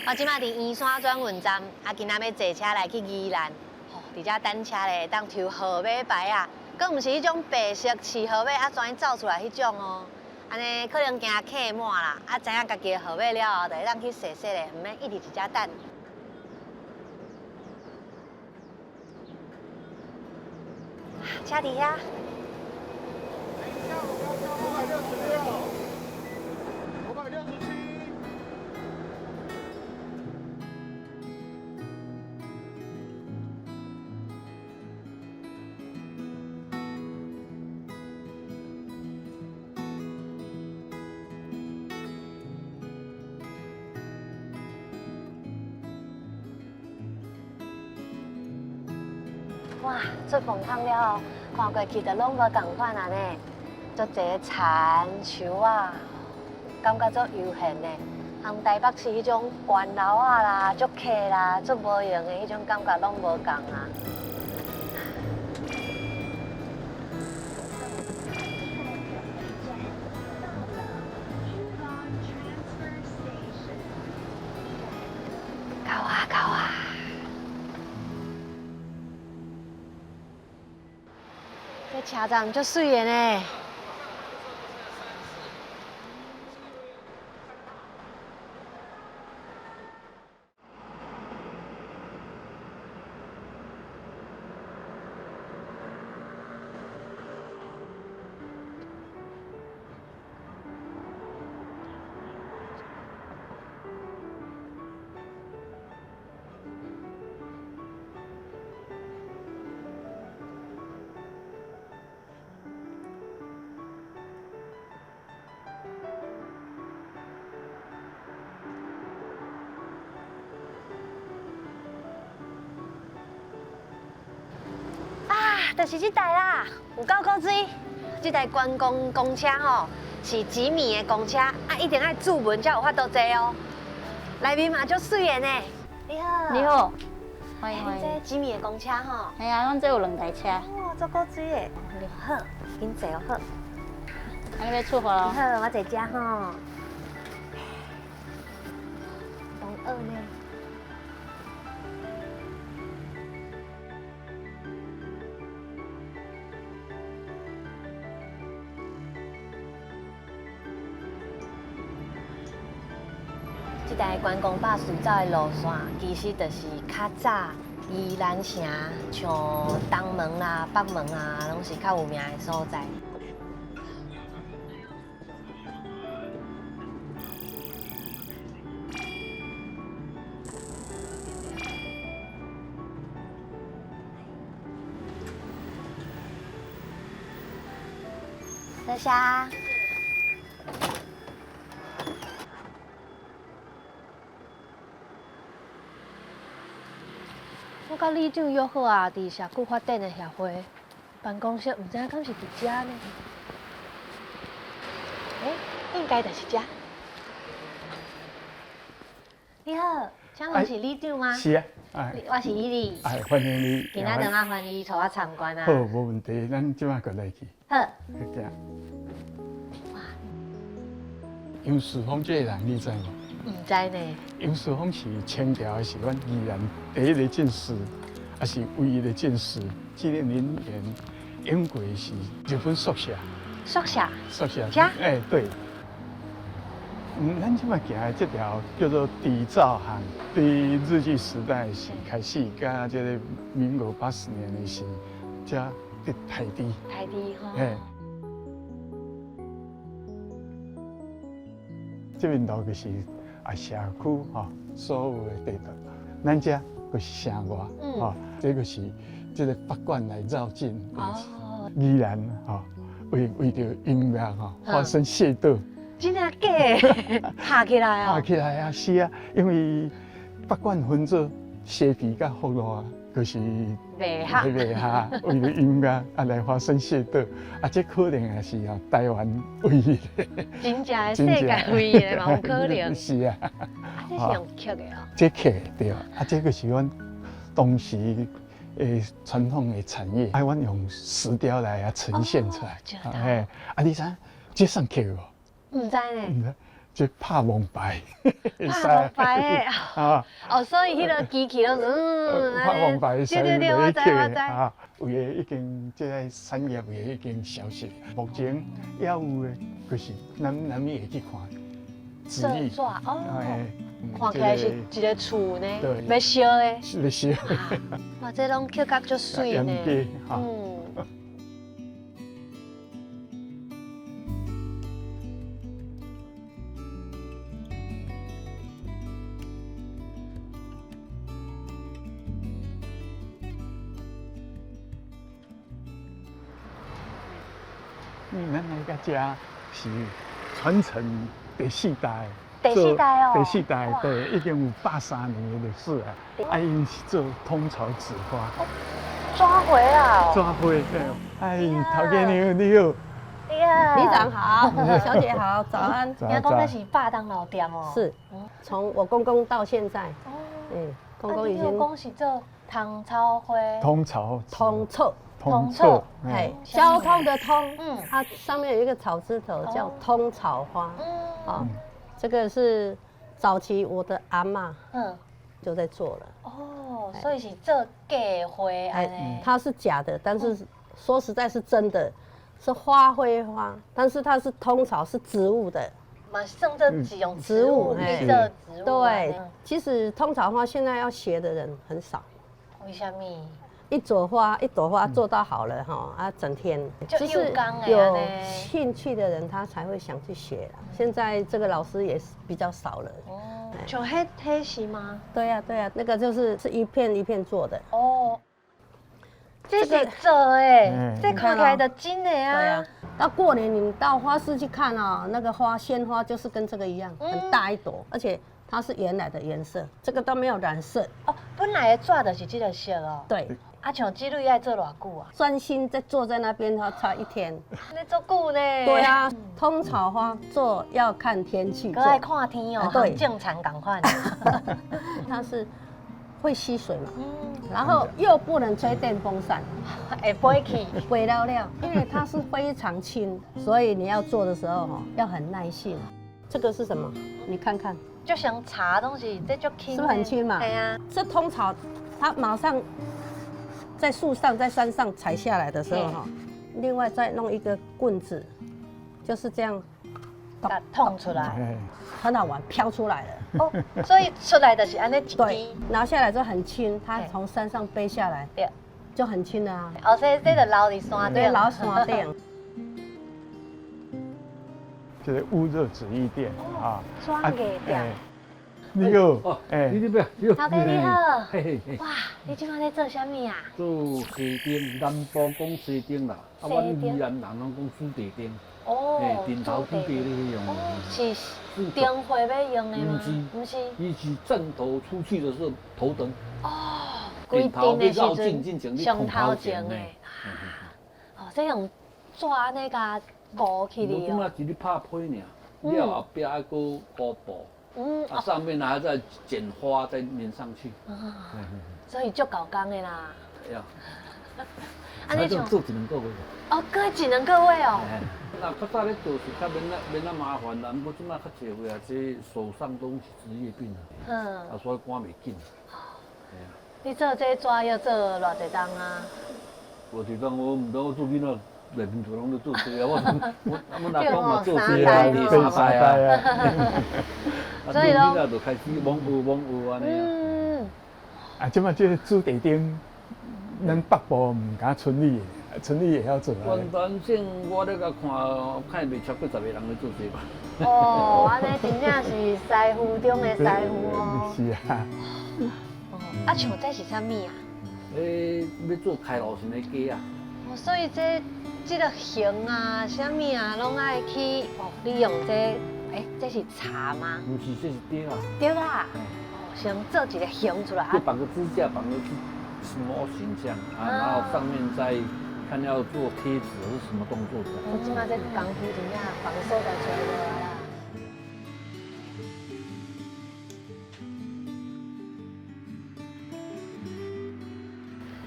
我即马伫圆山转运站，今仔要坐车来去宜兰。伫遮等车咧，当抽号码牌啊，佮毋是迄种白色刺号码怎走出来迄种哦。安尼可能惊客满啦，知影家己的号码了后，就会当去踅踅咧，毋免一直伫遮等。车伫遐。哇，做饭汤了后，看过去就拢无同款啊呢，足侪田树啊，感觉足悠闲的，和台北市迄种关楼啊啦、足客啦、足无用的迄种感觉拢无共啊。高啊高啊！这车站足水的呢。就是这台啦，有够古锥。这台观光公车吼，是吉米的公车，一定爱注文才有法度坐哦。内面嘛足水的呢。你好。你好，欢迎欢迎。这吉米的公车吼。系啊，阮这有2台车。哦，足古锥的。好，紧坐哦好。安尼要出发咯。好，我坐遮吼。同二呢？这台观光巴士走的路线，其实就是较早宜兰城，像东门啦、北门啊，拢是较有名的所在。多谢。我甲李长约好啊，伫社区发展的协会办公室，唔知影敢是伫遮呢？应该就是遮。你好，请问是李长吗？是啊，我是伊丽。欢迎你。今仔日麻烦你带我参观啊。好，无问题，咱即马过来去。好。去行。杨树峰这个人你知无？唔知呢。杨树峰是清朝的，是阮宜兰第一个进士，也是唯一的进士。纪念林园用过是日本宿舍。宿舍。宿舍。遮？对。咱即马行的这条叫做底造巷，对日据时代是开始，甲这个民国80年的是，遮的台地。台地吼。这边路就是社区吼，所有的地图。咱遮就是城外吼，这个是这个法官来绕境。宜兰吼，为着音乐吼发生械斗。真啊假的？拍起来啊！拍起来啊，是啊，因为法官分做西皮甲福路啊，就是袂合，为了音乐来发生械斗，这可能也是台湾唯一的。真正的世界唯一的嘛，有可能。是啊。这是用刻的哦。这刻对这个是阮当时传统的产业，阮用石雕来呈现出来。你知这算刻无？唔知呢。这拍蒙牌，拍蒙牌的啊，哦，所以迄个机器都是拍蒙牌的，对对对，我知我知。啊，有的已经这个产业的已经消失，目前也有的，就是咱会去看纸艺，哦，看起来是一个厝呢，对，要烧的，是要烧。哇，这种刻角足水呢，嗯。咱来个家是传承第四代，第四代哦，第四代对，已经有130年的历史啊。啊，因是做通草纸花，抓回啊，抓花对。哎，陶家娘你好，里长好，小姐好，早安。人家讲那是霸当老店哦，是，从我公公到现在，公公已经。公是做通草花，通草，通臭。通臭，交通的通，它上面有一个草字头，叫通草花，这个是早期我的阿嬷，就在做了，哦，所以是做假花安尼，它是假的，但是说实在是真的，是花卉花，但是它是通草，是植物的，嘛，算这几种植物，绿色植物，对，其实通草花现在要学的人很少，为什么？一朵花做到好了哈，整天就是有兴趣的人他才会想去学啦。现在这个老师也是比较少了。哦，就黑是吗？对呀，那个是一片一片做的。哦，这是做哎，这看起来的真的啊。对啊，到过年你到花市去看啊，那个鲜花就是跟这个一样，很大一朵，而且它是原来的颜色，这个都没有染色。哦，本来的纸就是这个色哦。对。啊，像这类要做多久啊？专心在坐在那边，它才1天。那做久呢？对啊，通草花做要看天气，可爱看天哦，对，正常赶快。它是会吸水嘛，然后又不能吹电风扇，会飞起，飞了了，因为它是非常轻，所以你要做的时候要很耐性。这个是什么？你看看，就像茶东西，这就轻，是不是很轻嘛？对啊，这通草它马上。在树上，在山上采下来的时候哈，另外再弄一个棍子，就是这样，把它捅出来，很好玩，飘出来了。哦，所以出来的是安尼一对，拿下来就很轻，它从山上背下来，对，就很轻了啊。哦，所以这个留伫山顶，留山顶。就是乌热纸艺店啊，专业店。你好，你这边，老哥你好，哇，你今晚在做什么啊？做西丁，南部讲西丁啦，啊，阮宜兰人拢讲朱地丁。哦，顶头朱地咧用。是灯会要用的吗？不是，伊是正头出去的时候头灯。哦，规定的时阵上头前的。哦，这用抓那个糊起哩哦。我只是拍批尔，了后壁还搁糊布。上面还在剪花，再粘上去。所以就搞工的啦。对啊。啊，你像做1、2个月。哦，搁1、2个月哦。那较早咧做是较免那麻烦啦，不过即摆较侪位啊，这手上都是职业病啊。所以赶袂紧。对啊。你做这抓要做偌济工啊？偌济工我唔当我做囡仔。内面全拢咧做事啊！我阿公嘛做事啊，第三代啊。所以咯，就开始往学安尼啊。即马这个朱地丁，咱北部唔敢村里，村里也要做啊。关单省我咧甲看袂超过10个人咧做事吧。哦，安尼真正是师傅中的师傅哦。是啊。哦，啊，像这是啥物啊？要做开路线的鸡啊。哦，所以这个形啊、啥物啊，拢爱去哦利用这，这是茶吗？不是，这是碟啊。碟啊。哦，先做一个形出来。就绑个支架，绑个什么形象啊，然后上面再看要做贴纸或是什么动作的。我即马这功夫真正放手就做落来啦。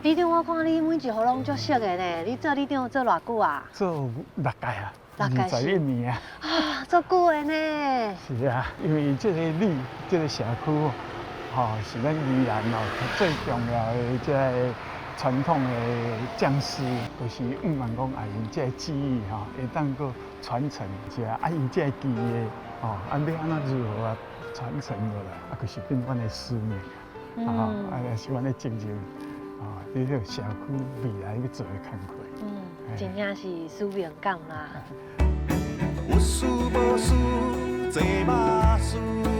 里长，我看你每一户拢足熟的呢。你做里长做偌久啊？做6届啊。大概是21年啊。啊，足久的呢。是啊，因为这个里这个社区吼，是咱宜兰哦最重要的这个传统的匠师，就是希望讲啊，因这个技艺吼，会当个传承一下，啊，伊这个技艺吼，啊，要安怎如何啊传承落来，啊，就是变阮的使命啊，也是阮的责任啊，你这个社区未来要做的工作。真正是使命感啦。有事无事坐马事。